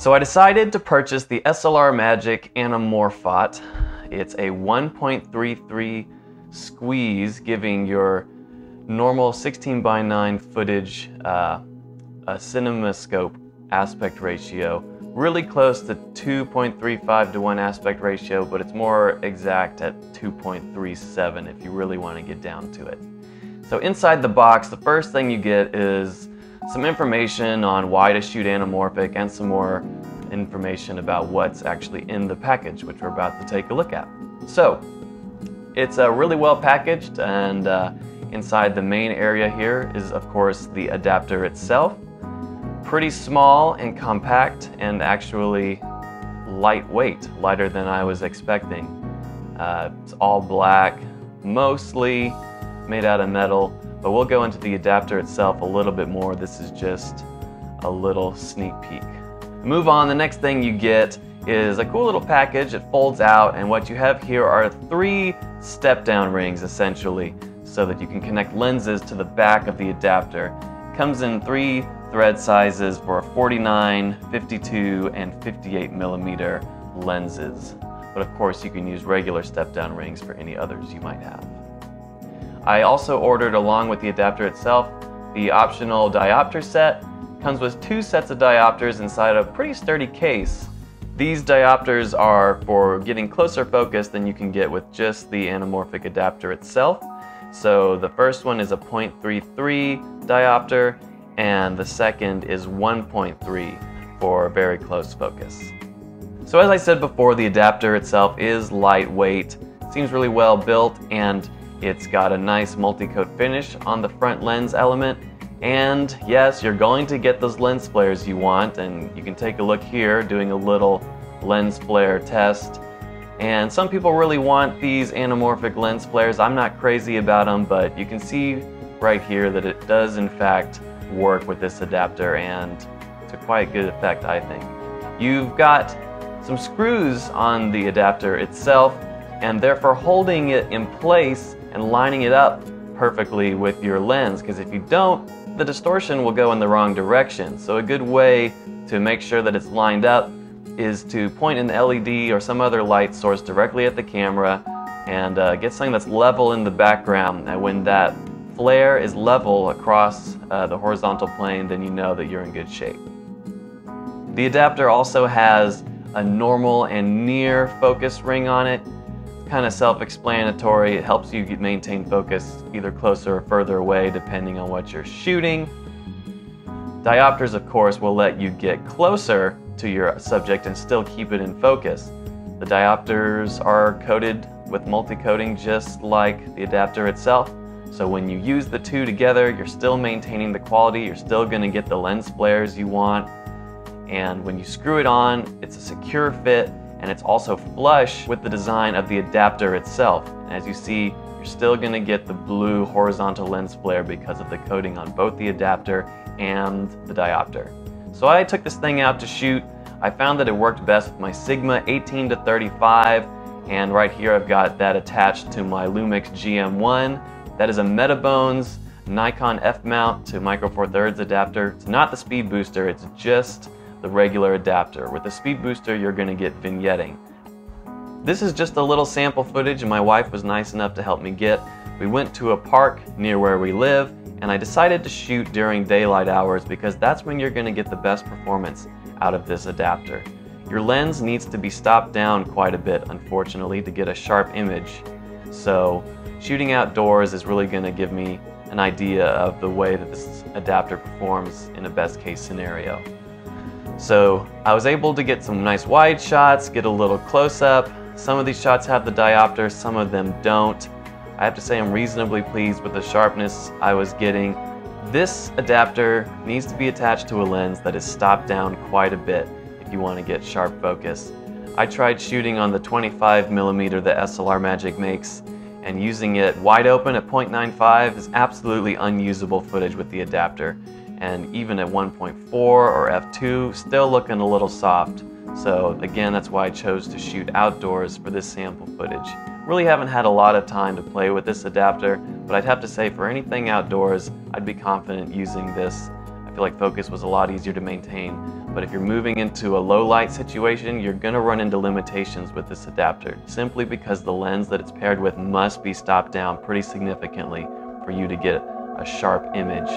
So I decided to purchase the SLR Magic Anamorphot. It's a 1.33 squeeze, giving your normal 16:9 footage a CinemaScope aspect ratio, really close to 2.35 to 1 aspect ratio, but it's more exact at 2.37 if you really want to get down to it. So inside the box, the first thing you get is some information on why to shoot anamorphic and some more information about what's actually in the package, which we're about to take a look at. So it's really well packaged, and inside the main area here is of course the adapter itself. Pretty small and compact, and actually lightweight, lighter than I was expecting. It's all black, mostly made out of metal, but we'll go into the adapter itself a little bit more. This is just a little sneak peek. Move on, the next thing you get is a cool little package. It folds out, and what you have here are 3 step-down rings essentially, so that you can connect lenses to the back of the adapter. It comes in 3 thread sizes for 49, 52, and 58 millimeter lenses. But of course you can use regular step-down rings for any others you might have. I also ordered, along with the adapter itself, the optional diopter set. Comes with 2 sets of diopters inside a pretty sturdy case. These diopters are for getting closer focus than you can get with just the anamorphic adapter itself. So the first one is a 0.33 diopter, and the second is 1.3 for very close focus. So as I said before, the adapter itself is lightweight, seems really well built, and it's got a nice multi-coat finish on the front lens element. And yes, you're going to get those lens flares you want, and you can take a look here doing a little lens flare test. And some people really want these anamorphic lens flares. I'm not crazy about them, but you can see right here that it does in fact work with this adapter, and it's a quite good effect, I think. You've got some screws on the adapter itself, and therefore holding it in place and lining it up perfectly with your lens, because if you don't, the distortion will go in the wrong direction. So a good way to make sure that it's lined up is to point an LED or some other light source directly at the camera and get something that's level in the background. And when that flare is level across the horizontal plane, then you know that you're in good shape. The adapter also has a normal and near focus ring on it. Kind of self-explanatory. It helps you maintain focus either closer or further away depending on what you're shooting. Diopters, of course, will let you get closer to your subject and still keep it in focus. The diopters are coated with multi-coating just like the adapter itself. So when you use the 2 together, you're still maintaining the quality, you're still going to get the lens flares you want. And when you screw it on, it's a secure fit, and it's also flush with the design of the adapter itself. And as you see, you're still going to get the blue horizontal lens flare because of the coating on both the adapter and the diopter. So I took this thing out to shoot. I found that it worked best with my Sigma 18-35, and right here I've got that attached to my Lumix GM1. That is a Metabones Nikon F-mount to Micro Four Thirds adapter. It's not the speed booster, it's just the regular adapter. With the speed booster, you're going to get vignetting. This is just a little sample footage, and my wife was nice enough to help me get. We went to a park near where we live, and I decided to shoot during daylight hours because that's when you're going to get the best performance out of this adapter. Your lens needs to be stopped down quite a bit, unfortunately, to get a sharp image. So shooting outdoors is really going to give me an idea of the way that this adapter performs in a best case scenario. So I was able to get some nice wide shots, get a little close up. Some of these shots have the diopter, some of them don't. I have to say I'm reasonably pleased with the sharpness I was getting. This adapter needs to be attached to a lens that is stopped down quite a bit if you want to get sharp focus. I tried shooting on the 25mm the SLR Magic makes, and using it wide open at 0.95 is absolutely unusable footage with the adapter. And even at 1.4 or f2, still looking a little soft. So again, that's why I chose to shoot outdoors for this sample footage. Really haven't had a lot of time to play with this adapter, but I'd have to say for anything outdoors, I'd be confident using this. I feel like focus was a lot easier to maintain But if you're moving into a low light situation, you're going to run into limitations with this adapter, simply because the lens that it's paired with must be stopped down pretty significantly for you to get a sharp image.